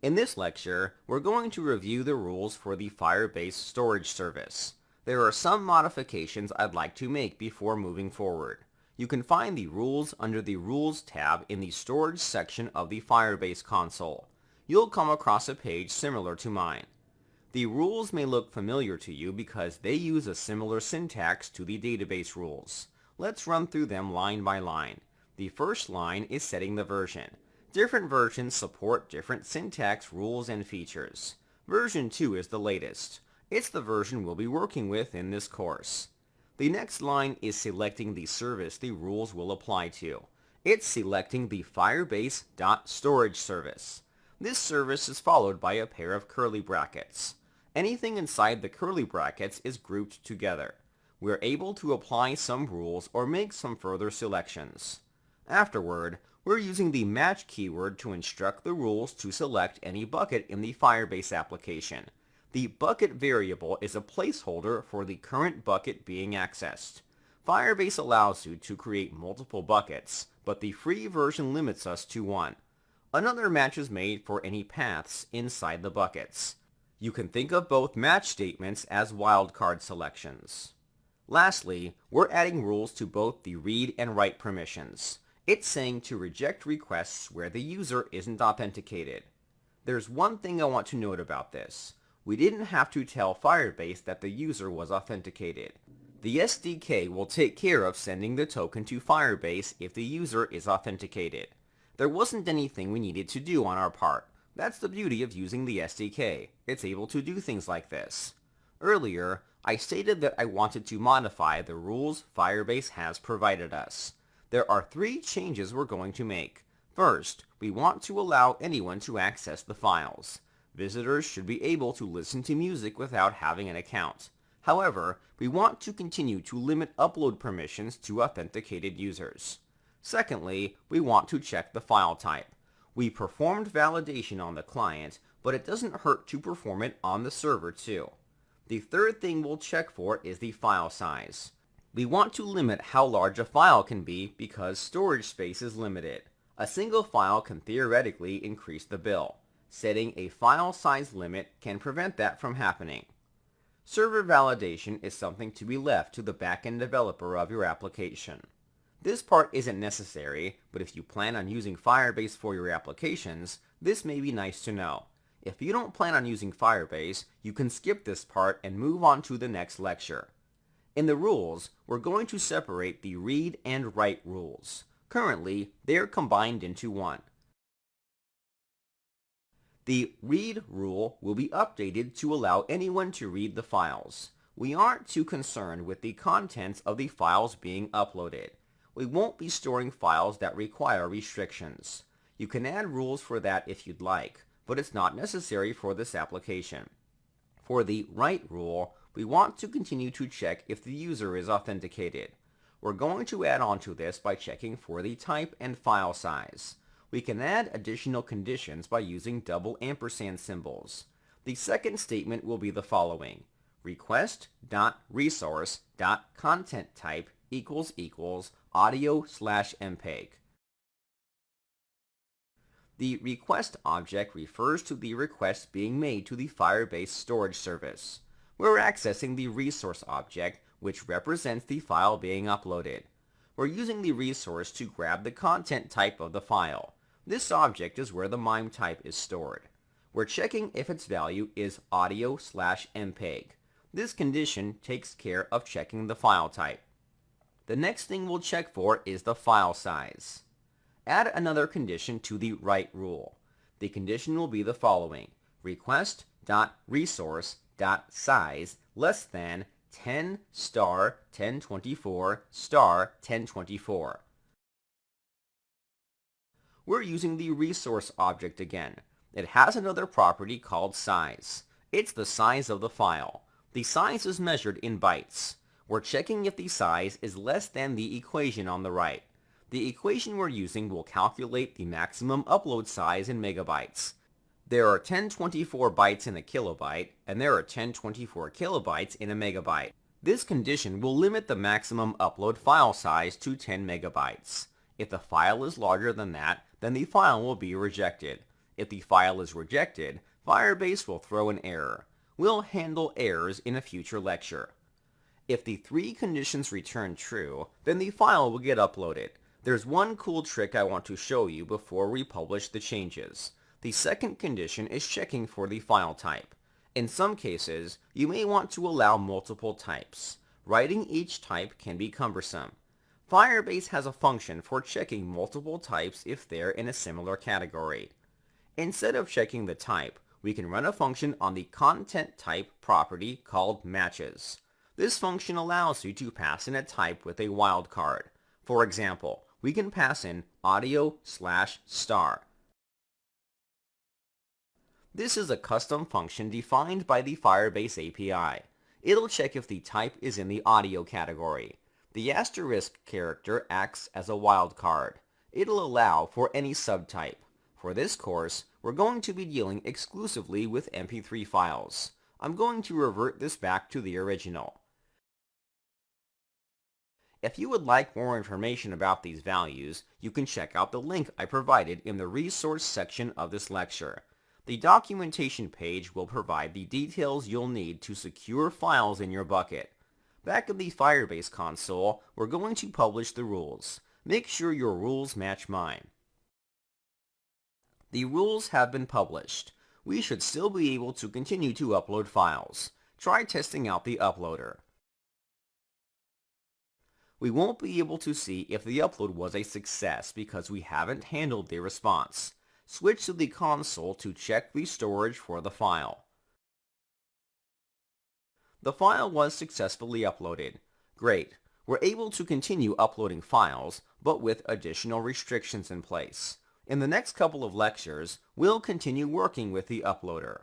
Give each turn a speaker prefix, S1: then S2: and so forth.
S1: In this lecture, we're going to review the rules for the Firebase storage service. There are some modifications I'd like to make before moving forward. You can find the rules under the Rules tab in the Storage section of the Firebase console. You'll come across a page similar to mine. The rules may look familiar to you because they use a similar syntax to the database rules. Let's run through them line by line. The first line is setting the version. Different versions support different syntax, rules, and features. Version 2 is the latest. It's the version we'll be working with in this course. The next line is selecting the service the rules will apply to. It's selecting the Firebase.storage service. This service is followed by a pair of curly brackets. Anything inside the curly brackets is grouped together. We're able to apply some rules or make some further selections. Afterward, we're using the match keyword to instruct the rules to select any bucket in the Firebase application. The bucket variable is a placeholder for the current bucket being accessed. Firebase allows you to create multiple buckets, but the free version limits us to one. Another match is made for any paths inside the buckets. You can think of both match statements as wildcard selections. Lastly, we're adding rules to both the read and write permissions. It's saying to reject requests where the user isn't authenticated. There's one thing I want to note about this. We didn't have to tell Firebase that the user was authenticated. The SDK will take care of sending the token to Firebase if the user is authenticated. There wasn't anything we needed to do on our part. That's the beauty of using the SDK. It's able to do things like this. Earlier, I stated that I wanted to modify the rules Firebase has provided us. There are 3 changes we're going to make. First, we want to allow anyone to access the files. Visitors should be able to listen to music without having an account. However, we want to continue to limit upload permissions to authenticated users. Secondly, we want to check the file type. We performed validation on the client, but it doesn't hurt to perform it on the server too. The third thing we'll check for is the file size. We want to limit how large a file can be because storage space is limited. A single file can theoretically increase the bill. Setting a file size limit can prevent that from happening. Server validation is something to be left to the backend developer of your application. This part isn't necessary, but if you plan on using Firebase for your applications, this may be nice to know. If you don't plan on using Firebase, you can skip this part and move on to the next lecture. In the rules, we're going to separate the read and write rules. Currently, they are combined into one. The read rule will be updated to allow anyone to read the files. We aren't too concerned with the contents of the files being uploaded. We won't be storing files that require restrictions. You can add rules for that if you'd like, but it's not necessary for this application. For the write rule, we want to continue to check if the user is authenticated. We're going to add on to this by checking for the type and file size. We can add additional conditions by using double ampersand symbols. The second statement will be the following. Request.resource.contentType == audio/mpeg. The request object refers to the request being made to the Firebase storage service. We're accessing the resource object, which represents the file being uploaded. We're using the resource to grab the content type of the file. This object is where the MIME type is stored. We're checking if its value is audio/mpeg. This condition takes care of checking the file type. The next thing we'll check for is the file size. Add another condition to the write rule. The condition will be the following. Request.resource.size less than 10*1024*1024. We're using the resource object again. It has another property called size. It's the size of the file. The size is measured in bytes. We're checking if the size is less than the equation on the right. The equation we're using will calculate the maximum upload size in megabytes. There are 1024 bytes in a kilobyte, and there are 1024 kilobytes in a megabyte. This condition will limit the maximum upload file size to 10 megabytes. If the file is larger than that, then the file will be rejected. If the file is rejected, Firebase will throw an error. We'll handle errors in a future lecture. If the three conditions return true, then the file will get uploaded. There's one cool trick I want to show you before we publish the changes. The second condition is checking for the file type. In some cases, you may want to allow multiple types. Writing each type can be cumbersome. Firebase has a function for checking multiple types if they're in a similar category. Instead of checking the type, we can run a function on the content type property called matches. This function allows you to pass in a type with a wildcard. For example, we can pass in audio/star. This is a custom function defined by the Firebase API. It'll check if the type is in the audio category. The asterisk character acts as a wildcard. It'll allow for any subtype. For this course, we're going to be dealing exclusively with MP3 files. I'm going to revert this back to the original. If you would like more information about these values, you can check out the link I provided in the resource section of this lecture. The documentation page will provide the details you'll need to secure files in your bucket. Back in the Firebase console, we're going to publish the rules. Make sure your rules match mine. The rules have been published. We should still be able to continue to upload files. Try testing out the uploader. We won't be able to see if the upload was a success because we haven't handled the response. Switch to the console to check the storage for the file. The file was successfully uploaded. Great. We're able to continue uploading files, but with additional restrictions in place. In the next couple of lectures, we'll continue working with the uploader.